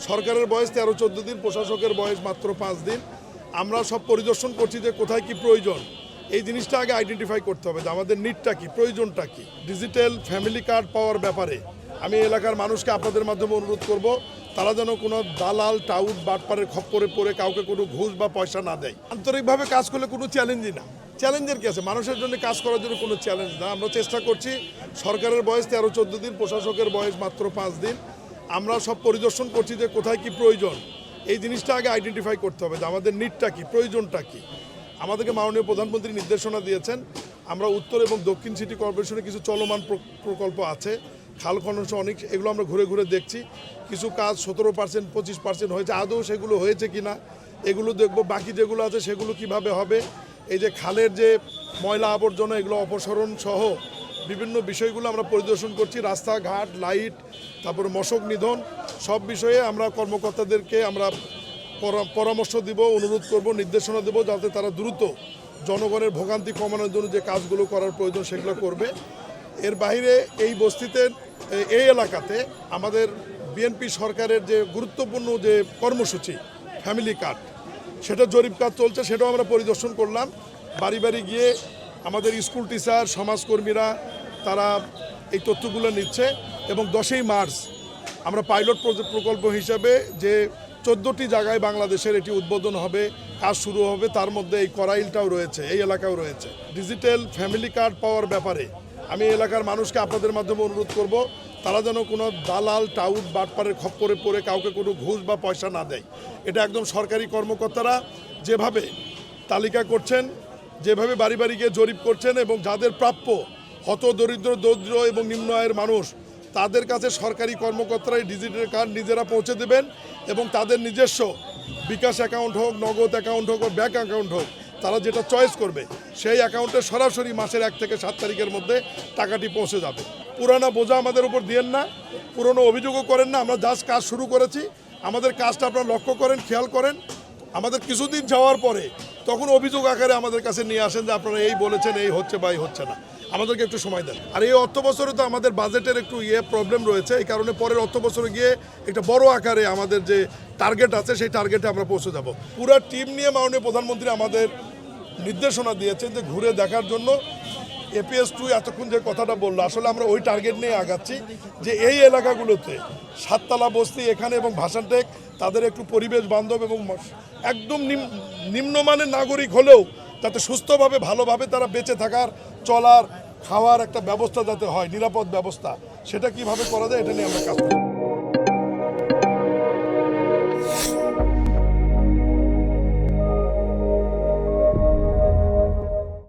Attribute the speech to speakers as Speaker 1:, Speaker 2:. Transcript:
Speaker 1: সরকারের বয়স 13-14 দিন, প্রশাসকের বয়স মাত্র 5 দিন। আমরা সব পরিদর্শন করছি যে কোথায় কি প্রয়োজন, এই জিনিসটা আগে আইডেন্টিফাই করতে হবে যে আমাদের নিডটা কি, প্রয়োজনটা কি। ডিজিটাল ফ্যামিলি কার্ড পাওয়ার ব্যাপারে আমি এলাকার মানুষকে আপনাদের মাধ্যমে অনুরোধ করব, তারা যেন কোনো দালাল টাউট বাটপারের খপ্পরে পড়ে কাউকে কোনো ঘুষ বা পয়সা না দেয়। আন্তরিকভাবে কাজ করলে কোনো চ্যালেঞ্জই না। চ্যালেঞ্জের কি আছে? মানুষের জন্য কাজ করার জন্য কোনো চ্যালেঞ্জ না। আমরা চেষ্টা করছি, সরকারের বয়স 13-14 দিন, প্রশাসকের বয়স মাত্র 5 দিন। আমরা সব পরিদর্শন করছি যে কোথায় কি প্রয়োজন, এই জিনিসটা আগে আইডেন্টিফাই করতে হবে যে আমাদের নিডটা কি, প্রয়োজনটা কি। আমাদেরকে মাননীয় প্রধানমন্ত্রী নির্দেশনা দিয়েছেন, আমরা উত্তর এবং দক্ষিণ সিটি কর্পোরেশনে কিছু চলমান প্রকল্প আছে, খাল খনন অনেক, এগুলো আমরা ঘুরে ঘুরে দেখছি। কিছু কাজ 17% 25% হয়েছে, আদৌ সেগুলো হয়েছে কি না এগুলো দেখব। বাকি যেগুলো আছে সেগুলো কিভাবে হবে, এই যে খালের যে ময়লা আবর্জনা এগুলো অপসারণ সহ বিভিন্ন বিষয়গুলো আমরা পরিদর্শন করছি। রাস্তাঘাট, লাইট, তারপরে মশক নিধন, সব বিষয়ে আমরা কর্মকর্তাদেরকে আমরা পরামর্শ দিব, অনুরোধ করব, নির্দেশনা দেব, যাতে তারা দ্রুত জনগণের ভোগান্তি কমানোর জন্য যে কাজগুলো করার প্রয়োজন সেগুলো করবে। এর বাইরে এই বস্তিতে, এই এলাকাতে আমাদের বিএনপি সরকারের যে গুরুত্বপূর্ণ যে কর্মসূচি ফ্যামিলি কার্ড, সেটা জরিপ কাজ চলছে, সেটাও আমরা পরিদর্শন করলাম। বাড়ি বাড়ি গিয়ে আমাদের স্কুল টিচার, সমাজকর্মীরা তারা এই তথ্যগুলো নিচ্ছে এবং 10ই মার্চ আমরা পাইলট প্রকল্প হিসাবে যে 14টি জায়গায় বাংলাদেশের এটি উদ্বোধন হবে, কাজ শুরু হবে। তার মধ্যে এই করাইলটাও রয়েছে, এই এলাকাও রয়েছে। ডিজিটাল ফ্যামিলি কার্ড পাওয়ার ব্যাপারে আমি এলাকার মানুষকে আপনাদের মাধ্যমে অনুরোধ করব, তারা যেন কোনো দালাল টাউট বাটপারের খপ্পরে পড়ে কাউকে কোনো ঘুষ বা পয়সা না দেয়। এটা একদম সরকারি কর্মকর্তারা যেভাবে তালিকা করছেন, যেভাবে বাড়ি বাড়ি গিয়ে জরিপ করছেন এবং যাদের প্রাপ্য হত দরিদ্র এবং নিম্ন আয়ের মানুষ, তাদের কাছে সরকারি কর্মকর্তারা এই ডিজিটাল কার্ড নিজেরা পৌঁছে দেবেন এবং তাদের নিজস্ব বিকাশ অ্যাকাউন্ট হোক, নগদ অ্যাকাউন্ট হোক, ব্যাঙ্ক অ্যাকাউন্ট হোক, তারা যেটা চয়েস করবে সেই অ্যাকাউন্টে সরাসরি মাসের 1 থেকে 7 তারিখের মধ্যে টাকাটি পৌঁছে যাবে। পুরানো বোঝা আমাদের উপর দিয়েন না, পুরনো অভিযোগও করেন না। আমরা জাস্ট কাজ শুরু করেছি, আমাদের কাজটা আপনারা লক্ষ্য করেন, খেয়াল করেন। আমাদের কিছুদিন যাওয়ার পরে তখন অভিযোগ আকারে আমাদের কাছে নিয়ে আসেন যে আপনারা এই বলেছেন, এই হচ্ছে বা এই হচ্ছে না। আমাদেরকে একটু সময় দেন। আর এই অর্থ বছরে তো আমাদের বাজেটের একটু প্রবলেম রয়েছে, এই কারণে পরের অর্থ বছরে গিয়ে একটা বড় আকারে আমাদের যে টার্গেট আছে সেই টার্গেটে আমরা পৌঁছে যাব। পুরো টিম নিয়ে মাননীয় প্রধানমন্ত্রী আমাদের নির্দেশনা দিয়েছেন যে ঘুরে দেখার জন্য। APS2 এতক্ষণ যে কথাটা বললো, আসলে আমরা ওই টার্গেট নিয়ে আগাচ্ছি যে এই এলাকাগুলোতে সাততলা বস্তি এখানে এবং ভাসানটেক, তাদের একটু পরিবেশ বান্ধব এবং একদম নিম্নমানের নাগরিক হলেও যাতে সুস্থভাবে ভালোভাবে তারা বেঁচে থাকার, চলার, খাওয়ার একটা ব্যবস্থা যাতে হয়, নিরাপদ ব্যবস্থা, সেটা কিভাবে করা যায় এটা নিয়ে আমরা কাজ করি।